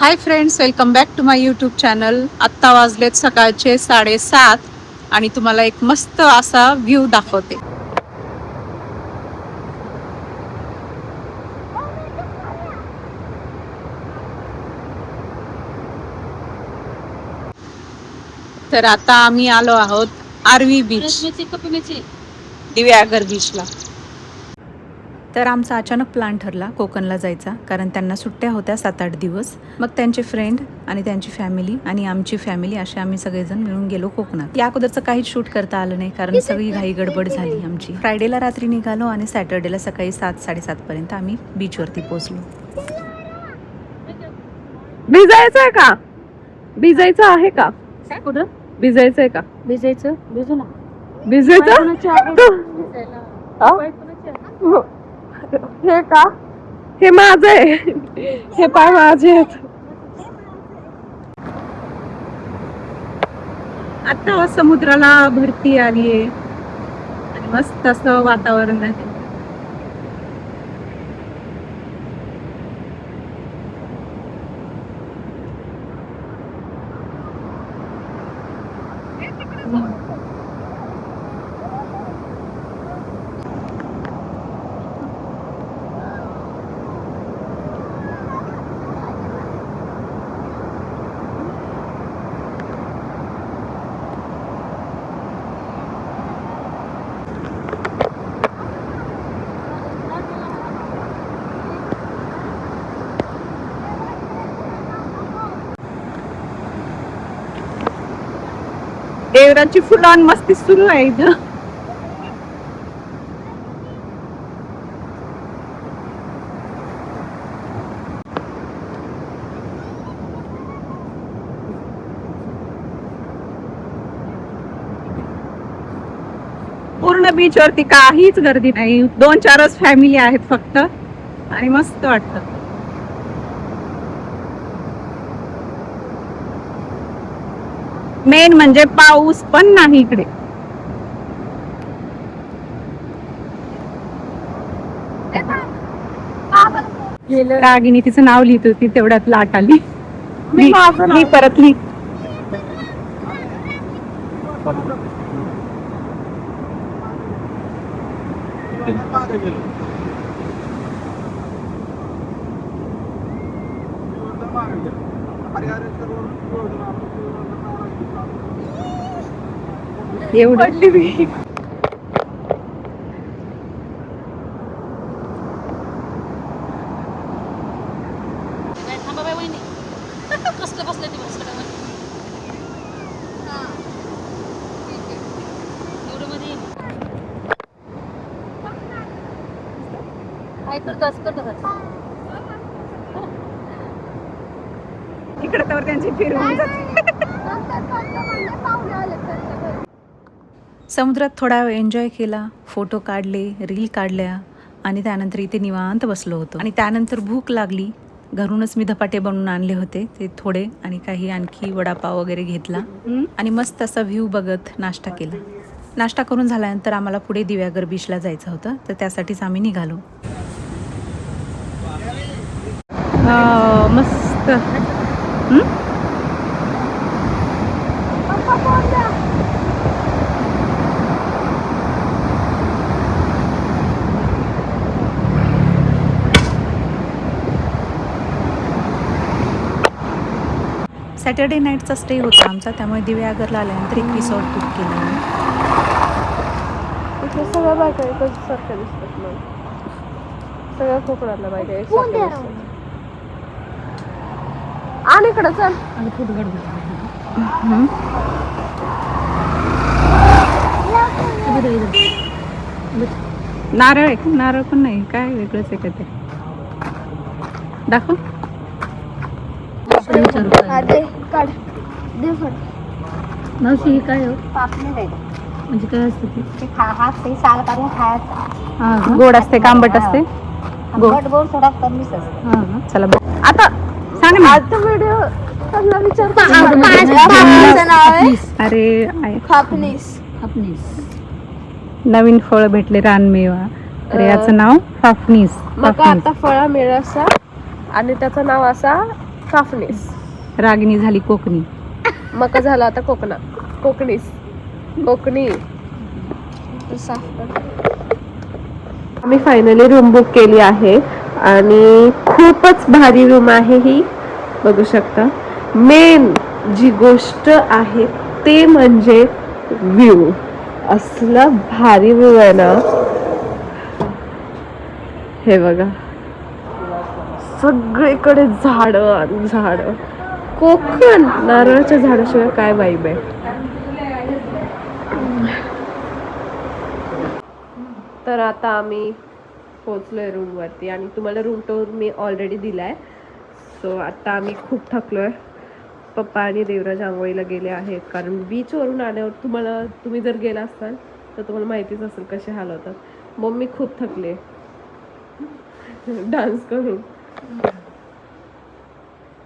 High friends, welcome back to my YouTube channel. आत्ता वाजलेत सकाळचे 7:30 आणि तुम्हाला एक मस्त असा व्ह्यू दाखवते. तर आता आम्ही आलो आहोत आरवी बीच, दिव्यागर बीचला. तर आमचा अचानक प्लॅन ठरला कोकणला जायचा, कारण त्यांना सुट्ट्या होत्या 7-8 दिवस. मग त्यांचे फ्रेंड आणि त्यांची फॅमिली आणि आमची फॅमिली असे आम्ही सगळेजण मिळून गेलो कोकणात. या अगोदरचं काहीच शूट करता आलं नाही, कारण सगळी घाई गडबड झाली आमची. फ्रायडेला रात्री निघालो आणि सॅटर्डेला सकाळी 7-7:30 पर्यंत आम्ही बीचवरती पोहोचलो. भिजायचंय का? भिजायचं आहे का? कुठं भिजायचंय का? भिजायचं? भिजू ना. भिजायचं? हे का? हे माझं आहे. हे पाय माझे आहेत. आता समुद्राला भरती आली आहे आणि मस्त असं वातावरण आहे. देवराची फुलान मस्ती सुरू आहे इथं. पूर्ण बीच वरती काहीच गर्दी नाही, 2-4च फॅमिली आहेत फक्त आणि मस्त वाटतं. मेन म्हणजे पाऊस पण नाही इकडे. रागिनी तिचं नाव लिहित होती, तेवढ्यात लाट आली. मी परत लिहि. एवढं इकडे तर त्यांची फिरवून जाते. समुद्रात थोडा वेळ एन्जॉय केला, फोटो काढले, रील काढल्या आणि त्यानंतर इथे निवांत बसलो होतो. आणि त्यानंतर भूक लागली. घरूनच मी धपाटे बनवून आणले होते ते थोडे, आणि काही आणखी वडापाव वगैरे घेतला आणि मस्त असा व्ह्यू बघत नाश्ता केला. नाश्ता करून झाल्यानंतर आम्हाला पुढे दिव्यागर बीचला जायचं होतं, तर त्यासाठीच आम्ही निघालो. मस्त. सॅटर्डे नाईटचा स्टे होता आमचा, त्यामुळे दिव्यागरला आल्यानंतर एक रिसॉर्ट बुक केला. इथे सगळ्या बायका एकच सारख्या दिसतात मला. सगळ्या कोकणातल्या बायका एकसारख्या दिसतात. आणि इकडं चल. नारळ आहे का? नारळ पण नाही, काय वेगळंच आहे का ते? दाखव. मावशी, हे काय हो? म्हणजे काय असतं ते? साल काढून खायचं. गोड असते का आंबट असते? गोड थोडा कमीच असते. चला आता सांग ना. आता व्हिडिओ त्यांना विचारतो. अरे फाफनीस. नवीन फळ भेटले, रानमेवा. तर याचं नाव फाफनीस. मग आता फळा मिळासा आणि त्याचं नाव असा काफनीस. रागिणी झाली कोकणी. मका झाला आता कोकणीस. कोकणी. साफ कर. आम्ही फायनली रूम बुक केली आहे आणि खूपच भारी रूम आहे ही, बघू शकता. मेन जी गोष्ट आहे ते म्हणजे व्ह्यू. असला भारी व्ह्यू आहे ना, हे बघा. सगळीकडे झाडं आणि झाडं. कोकण नारळाच्या झाडाशिवाय काय वाईब आहे. तर आता आम्ही पोहोचलोय रूम वरती आणि तुम्हाला रूम टूर मी ऑलरेडी दिलाय. सो आता आम्ही खूप थकलोय. पप्पा आणि देवराज आंघोळीला गेले आहेत, कारण बीच वरून आल्यावर तुम्ही जर गेला असाल तर तुम्हाला माहितीच असेल कसे हाल होतात. मम्मी खूप थकले डान्स करून.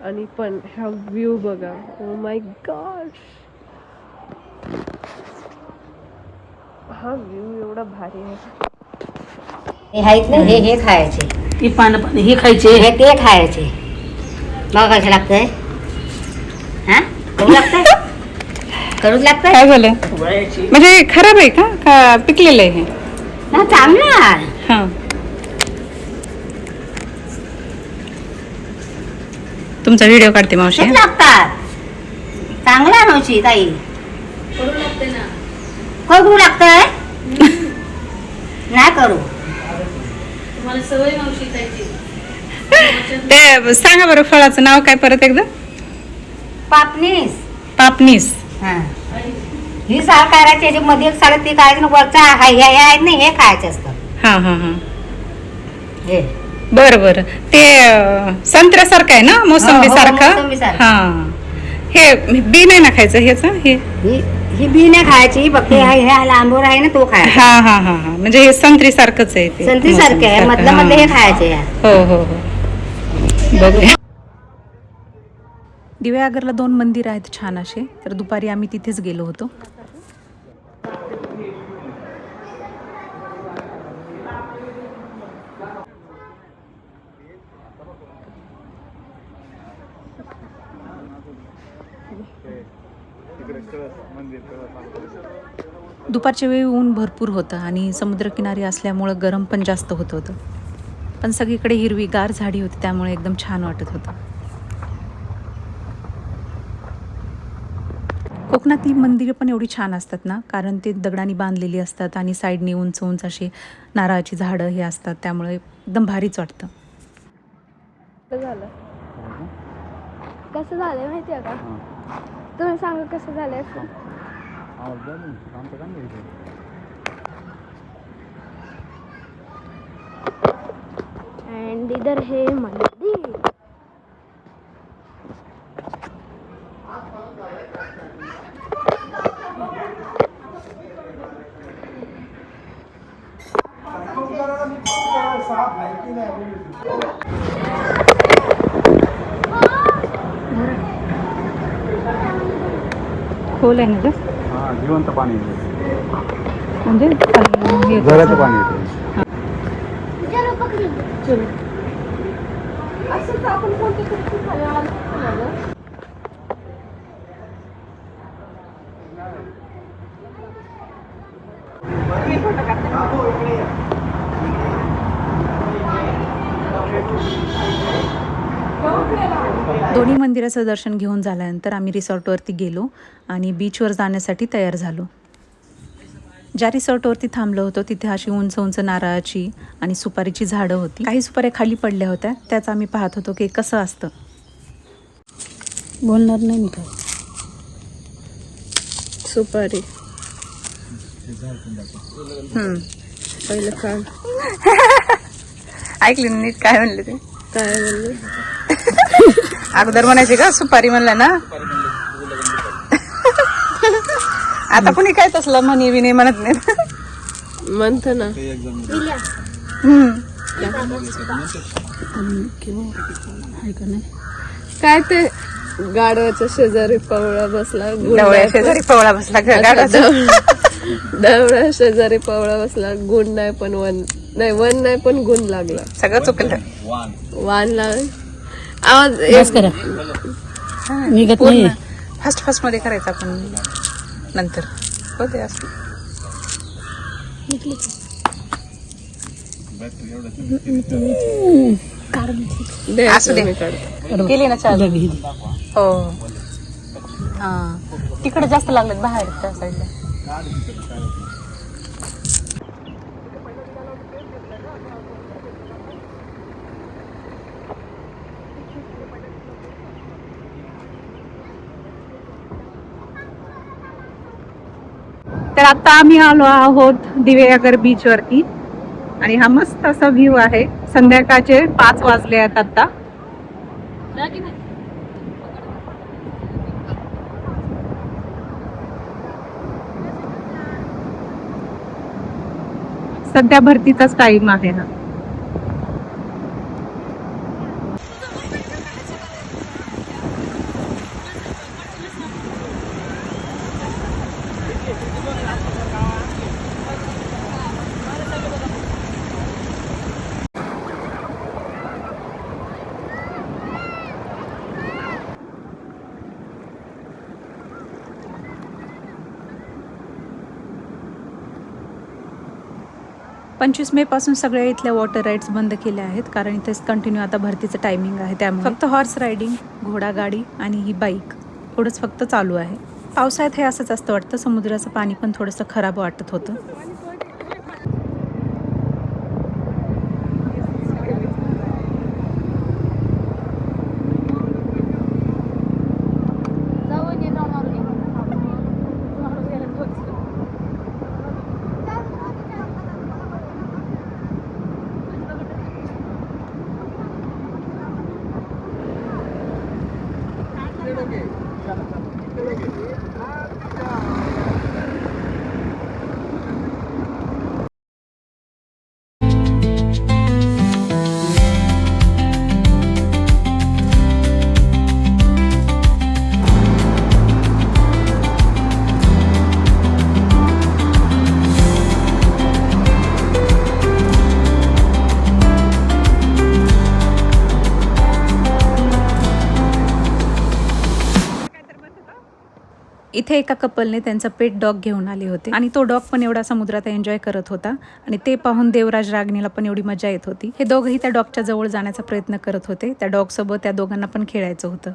आणि पण हा व्ह्यू बघा. ओ माय गॉड, हा व्ह्यू एवढा भारी आहे. हे आहेत ना, हे खायचे, ती पानं हे खायचे. हे ते खायचे. मग कसं लागतंय? हा, करू लागतंय, करूच लागतंय. काय झालं वयाची म्हणजे खराब आहे का पिकलेलं आहे हे? ना चांगलं आहे. हा, तुमचा व्हिडिओ काढते मावशी. हेच लागतात. चांगलं आहे मावशी ताई. करू लागतंय. नाही करू. ते सांगा बरं फळाचं नाव काय परत एकदा. पापणीस. पापनीस. हा, ही साल करायची, याच्या मध्ये एक साल ती करायची, वरचा हे आहेत ना, हे खायचे असतं. हा हा हा, हे बरं बरं. ते संत्र्यासारखं आहे ना, मोसंबी सारखं. मोसंबीसारखं. हा, हे बी नाही ना खायचं ह्याच. हे ही बी नाही खायची, फक्त हे लांबवर आहे ना तो खायचा. हा हा हा हा, म्हणजे हे संत्री सारखंच आहे ते. संत्री सारखे आहे, मधलं मधलं हे खायचे. हो हो हो, बघूया. दिव्यागरला 2 मंदिर आहेत छान असे, तर दुपारी आम्ही तिथेच गेलो होतो. दुपारच्या वेळी ऊन भरपूर होतं आणि समुद्रकिनारी असल्यामुळं गरम पण जास्त होत होतं. पण सगळीकडे हिरवीगार झाडी होती, त्यामुळे एकदम छान वाटत होतं. कोकणातली मंदिरं पण एवढी छान असतात ना, कारण ते दगडांनी बांधलेली असतात आणि साईडनी उंच उंच अशी नारळाची झाडं हे असतात, त्यामुळे एकदम भारीच वाटतं. झालं कसं झालंय माहितीये का? तुम्ही सांगा कसं झालंय. अँड इधर हे मंदिर. खोल आहे ना ग, जिवंत पाणी म्हणजे झऱ्याचं पाणी येते. असंच आपण कोणत्या तरी खाली आलो ना गं. दोन्ही मंदिराचं दर्शन घेऊन झाल्यानंतर आम्ही रिसॉर्टवरती गेलो आणि बीचवर जाण्यासाठी तयार झालो. ज्या रिसॉर्टवरती थांबलो होतो तिथे अशी उंच उंच नारळाची आणि सुपारीची झाडं होती. काही सुपाऱ्या खाली पडल्या होत्या, त्याच आम्ही पाहत होतो की कसं असतं. बोलणार नाही मी काय. सुपारी पहिलं काढ. ऐकली ना नीट काय म्हणले ते? काय म्हणले? अगोदर म्हणायचे का सुपारी म्हणलं ना. आता कुणी काय तसलं म्हणी विने म्हणत नाही. म्हणत ना. काय ते गाढवाच्या शेजारी पवळा बसला, शेजारी पवळा बसला. दवळ्या शेजारी पवळा बसला, गुण नाही पण वन नाही पण गुण लागला. सगळं चुकलं. वान लागला. आवाज बस करा निघत नाही. फास्ट मध्ये करायचं आपण नंतर होते असं. असू दे. केली ना चालू. हो हा तिकडे जास्त लागलेत बाहेर त्या साईडला. तर आता आम्ही आलो आहोत दिवेआगर बीच वरती आणि हा मस्त असा व्ह्यू आहे. संध्याकाळचे 5 वाजले आहेत आता. सध्या भरतीचाच टाइम आहे हा. पंचवीस मे पासून सगळ्या इथल्या वॉटर राईड्स बंद केल्या आहेत कारण इथेच कंटिन्यू आता भरतीचं टायमिंग आहे. त्यामुळे फक्त हॉर्स रायडिंग, घोडागाडी आणि ही बाईक एवढंच फक्त चालू आहे. पावसाळ्यात हे असंच असतं वाटतं. समुद्राचं पाणी पण थोडंसं खराब वाटत होतं. इथे एका कपलने त्यांचा पेट डॉग घेऊन आले होते आणि तो डॉग पण एवढा समुद्रात एन्जॉय करत होता आणि ते पाहून देवराज रागणीला पण एवढी मजा येत होती. हे दोघंही त्या डॉगच्या जवळ जाण्याचा प्रयत्न करत होते. त्या डॉग सोबत त्या दोघांना पण खेळायचं होतं.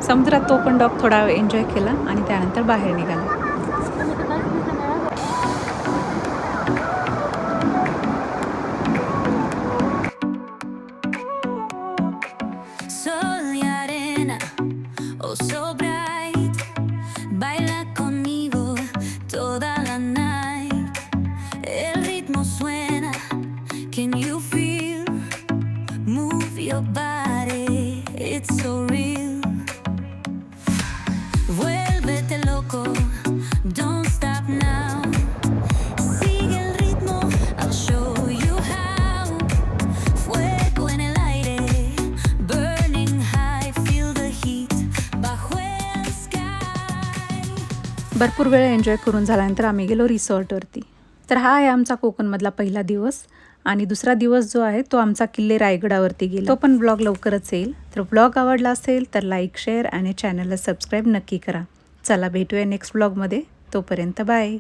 समुद्रात तो पण डॉग थोडा वेळ एन्जॉय केला आणि त्यानंतर बाहेर निघाला. Sol y arena, oh so bright, baila conmigo toda la night. El ritmo suena, can you feel? Move your body, it's so real. Vuélvete loco, don't stop now. Sigue el ritmo, I'll show you how. Fuego en el aire, burning high, feel the heat bajo el sky. भरपूर वेळ enjoy करून झाल्यानंतर आम्ही गेलो रिसॉर्टवरती. तर हा आहे आमचा कोकणमधला पहिला दिवस आणि दुसरा दिवस जो आहे तो आमचा किल्ले रायगडावरती गेला. तो पण ब्लॉग लवकरच येईल. तर ब्लॉग आवडला असेल तर लाईक, शेअर आणि चॅनलला सबस्क्राईब नक्की करा. चला भेटूया नेक्स्ट ब्लॉगमध्ये. तोपर्यंत बाय.